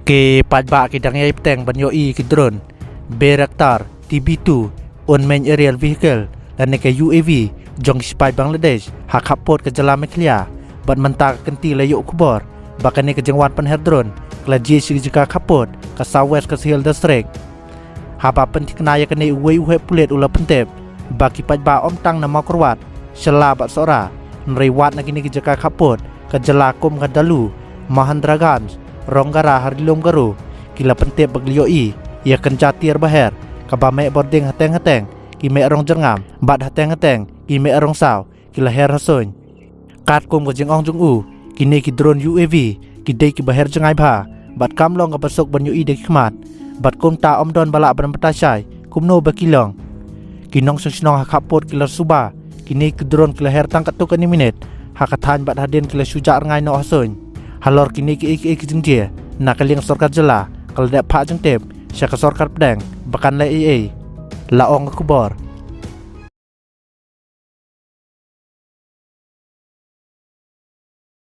Ke pajba kidang yai peteng banyo ki drone Bayraktar TB2 unmanned aerial vehicle dan ke UAV jong spy Bangladesh hak hapot ke jalan Meklia bat mentah kenti layuk kubor bahkan ke jengwan penher drone kala JC jika kapot ke Southwest ke Hill District haba penting kenaya kene uwe pulet ula pentep baki pajba om tang nama kurwat sela bat sora nrewat nagini ke jika kapot ke jelakum ke dalu Mahendra Gans Ronggara Harilom Garu kila pentep baglioi ia kencatir baher kabame boarding hateng-hateng ki me rong jengam bat hateng-hateng ki me rong saw kila her hasoin kat kum ke jeng ong jung u kini ki drone UAV ki dei ki baher jengai bha bat kamlong ka pasok banyu i de khmat bat kum ta om don bala ban patasai kumno bakilong kinong sung hakapot kila suba kini ki drone kila her tangkat tu kani minit hakathan bat haden kila suja ngai no hasoin halor kini ki jengje nakaliang sorkar jela kal dak pha jeng tep syaka sorkar pedang bakan la AA laong kubor